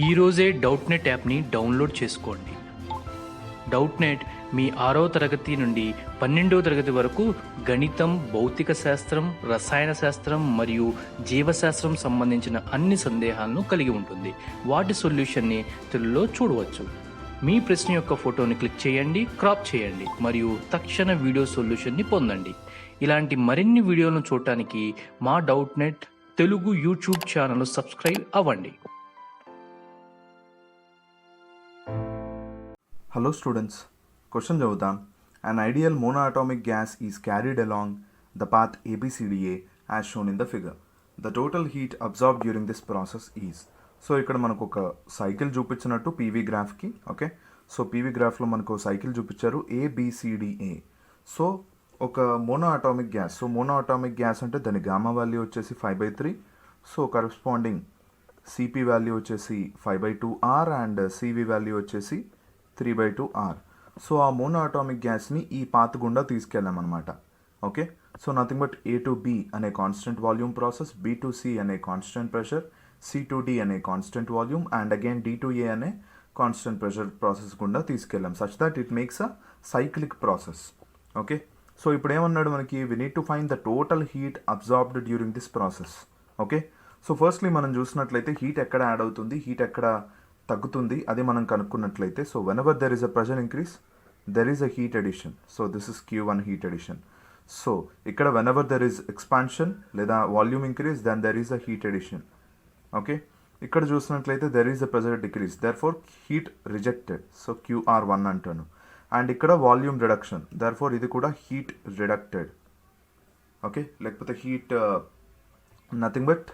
ఈరోజే డౌట్నెట్ యాప్ని డౌన్లోడ్ చేసుకోండి. డౌట్నెట్ మీ 6వ తరగతి నుండి 12వ తరగతి వరకు గణితం, భౌతిక శాస్త్రం, రసాయన శాస్త్రం మరియు జీవశాస్త్రం సంబంధించిన అన్ని సందేహాలను కలిగి ఉంటుంది. వాటి సొల్యూషన్ని తెలుగులో చూడవచ్చు. మీ ప్రశ్న యొక్క ఫోటోని క్లిక్ చేయండి, క్రాప్ చేయండి మరియు తక్షణ వీడియో సొల్యూషన్ని పొందండి. ఇలాంటి మరిన్ని వీడియోలను చూడటానికి మా Doubtnut Telugu YouTube channel subscribe అవ్వండి. Hello students, question చదువుతాం. An ideal monoatomic gas is carried along the path ABCDA as shown in the figure. The total heat absorbed during this process is. So ఇక్కడ మనకు ఒక సైకిల్ చూపించినట్టు PV గ్రాఫ్కి, okay. So PV గ్రాఫ్లో మనకు cycle చూపించారు ABCDA. So ఒక మోనోఅటామిక్ gas, so మోనోఅటామిక్ gas అంటే దాని గామా వాల్యూ వచ్చేసి 5/3. సో కరస్పాండింగ్ సిపి వాల్యూ వచ్చేసి 5/2R అండ్ సివి వాల్యూ వచ్చేసి 3/2R. సో ఆ మోనోఅటామిక్ గ్యాస్ని ఈ పాత్ గుండా తీసుకెళ్ళామన్నమాట, okay. So nothing but A to B అనే constant volume process, B to C అనే constant pressure, C to D అనే constant volume and again D to A అనే కాన్స్టెంట్ ప్రెషర్ ప్రాసెస్ గుండా తీసుకెళ్ళాం such that it makes a cyclic process, okay. So ఇప్పుడు ఏమన్నాడు మనకి, we need to find the total heat absorbed during this process, okay. So firstly మనం చూసినట్లయితే heat ఎక్కడ add అవుతుంది, హీట్ ఎక్కడ తగ్గుతుంది అది మనం కనుక్కున్నట్లయితే, so whenever there is a pressure increase there is a heat addition. So this is Q1 heat addition. So ఇక్కడ వెనెవర్ దెర్ ఇస్ ఎక్స్పాన్షన్ లేదా volume increase then there is a heat addition, okay. ఇక్కడ చూసినట్లయితే there is a pressure decrease therefore heat rejected, so QR1 అంటాను. And ఇక్కడ volume reduction there four ఇది కూడా heat రిడక్టెడ్, okay. లేకపోతే heat nothing but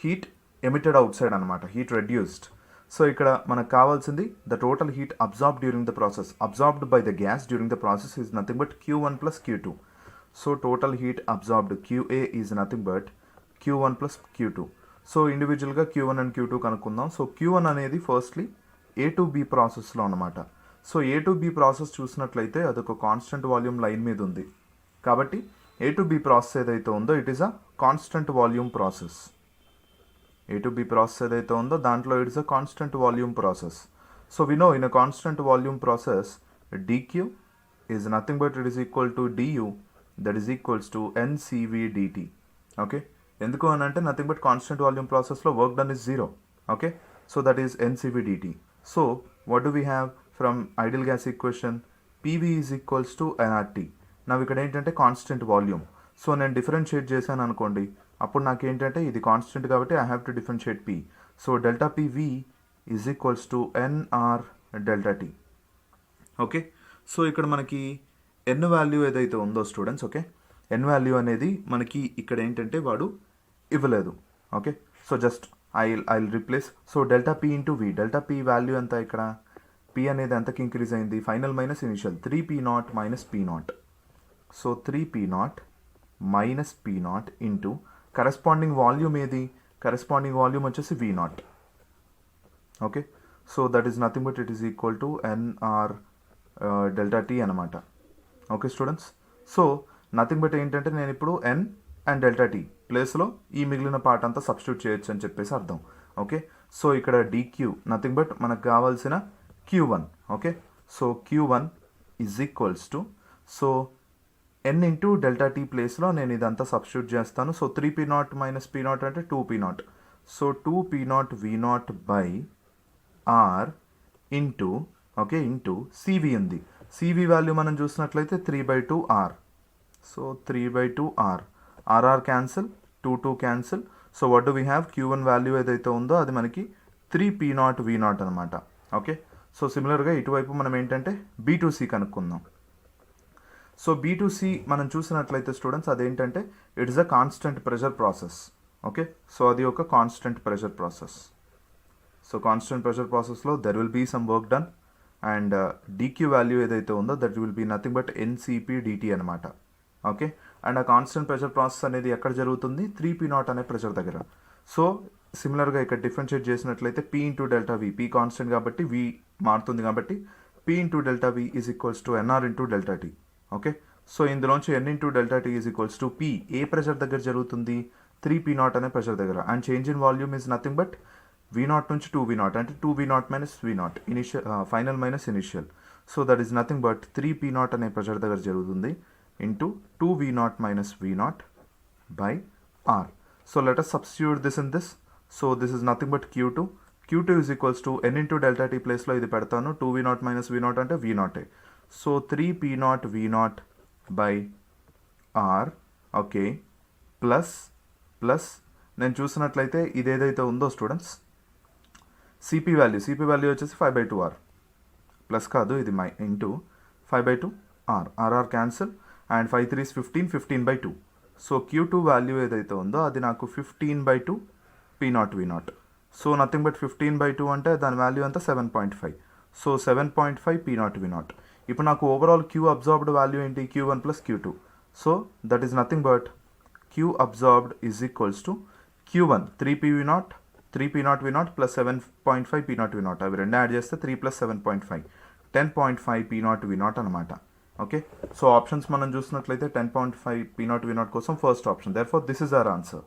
heat emitted out side అనమాట, heat reduced. So ఇక్కడ మనకు కావాల్సింది the total heat absorb during the process, absorbed by the gas during the process is nothing but Q1 plus Q2. So total heat absorbed QA is nothing but Q1 plus Q2. So ఇండివిజువల్గా Q1 and Q2 కనుక్కుందాం. So Q1 అనేది firstly A to B ప్రాసెస్లో అనమాట. So A to B process చూసినట్లయితే అదొక constant volume line మీద ఉంది కాబట్టి A to B ప్రాసెస్ ఏదైతే ఉందో it is a constant volume process. A to B process ఏదైతే ఉందో దాంట్లో it is a constant volume process. So we know in a constant volume process dq is nothing but it is equal to du that is equals to ncv dt, okay. ఎందుకు అని అంటే nothing but constant volume ప్రాసెస్లో work done is 0, okay. So that is ncv dt. So what do we have from ideal gas equation, pv is equals to nRT. నా ఇక్కడ ఏంటంటే constant volume, so నేను differentiate చేశాను అనుకోండి అప్పుడు నాకు ఏంటంటే ఇది కాన్స్టెంట్ కాబట్టి I have to differentiate p. So delta pv is equals to nr delta t, okay. So ఇక్కడ మనకి n వాల్యూ ఏదైతే ఉందో స్టూడెంట్స్, ఓకే, n వాల్యూ అనేది మనకి ఇక్కడ ఏంటంటే వాడు ఇవ్వలేదు, okay. So just I replace. So delta p into v, delta p value ఎంత, ఇక్కడ p అనేది ఎంతకి ఇంక్రీజ్ అయింది, final minus initial 3p0 minus p0. So 3p0 minus p0 into corresponding volume ఏది, కరెస్పాండింగ్ వాల్యూమ్ వచ్చేసి V0, okay. So that is nothing but it is equal to nr delta t అనమాట, okay students. So nothing but ఏంటంటే నేను ఇప్పుడు n and delta t ప్లేస్లో ఈ మిగిలిన part అంతా సబ్స్టిట్యూట్ చేయొచ్చు అని చెప్పేసి అర్థం, ఓకే. సో ఇక్కడ dq నథింగ్ బట్ మనకు కావాల్సిన Q1, okay. So Q1 is equals to, so n into delta tea ప్లేస్లో నేను ఇదంతా సబ్స్టిట్యూట్ చేస్తాను. సో 3p0 మైనస్ p0 అంటే 2p0. So 2p0 v0 by r into, okay, into cv ఉంది. cv value మనం చూసినట్లయితే 3/2R. So 3/2R, rr cancel, 2 cancel. So what do we have, Q1 value ఏదైతే ఉందో అది మనకి 3p0 v0 అనమాట, okay. So సిమిలర్గా ఇటువైపు మనం ఏంటంటే B to C కనుక్కుందాం. సో B to C మనం చూసినట్లయితే స్టూడెంట్స్ అదేంటంటే it is a constant pressure process, okay. So అది ఒక constant pressure process. So constant pressure ప్రాసెస్లో there will be some work done and dq value ఏదైతే ఉందో that will be nothing but ncp dt అనమాట, okay. And ఆ constant pressure process అనేది ఎక్కడ జరుగుతుంది, 3p0 అనే ప్రెషర్ దగ్గర. సో సిమిలర్గా ఇక్కడ డిఫరెన్షియేట్ చేసినట్లయితే p into delta v, p constant కాబట్టి v మారుతుంది కాబట్టి p into delta v is equals to nr into delta t, okay. So ఇందులోంచి n into delta T is equals to p ఏ pressure దగ్గర జరుగుతుంది, 3p0 అనే pressure దగ్గర. And change in volume is nothing but V naught నుంచి 2v0 అంటే 2v0 minus v0 initial final minus initial. So that is nothing but 3p0 అనే pressure దగ్గర జరుగుతుంది into 2v0 minus v0 by r. So let us substitute this in this. So this is nothing but q2. q2 is equals to n into delta t place లో ఇది పెడతాను 2v0 minus v0 అంటే v0. So 3p0 v0 by r okay plus నేను చూసినట్లయితే ఇది ఏదైతే ఉందో students CP value వచ్చేసి 5/2r ప్లస్ కాదు ఇది my into 5/2 r cancel and 5 3 is 15/2. So q2 value ఏదైతే ఉందో అది నాకు 15/2 p0 v0. So nothing but 15/2 అంటే దాని వాల్యూ అంతా 7.5. So 7.5 p0 v0. ఇప్పుడు నాకు ఓవరాల్ q అబ్జార్బ్డ్ వాల్యూ ఏంటి q1 plus q2. So that is nothing but q absorbed is equals to q1 3p0 v0 plus 7.5 p0 v0. అవి రెండు add చేస్తే 3 plus 7.5 10.5 p0 v0 అనమాట. Okay so options మనం చూసినట్లయితే 10.5 p0 v0 కోసం first option. Therefore this is our answer.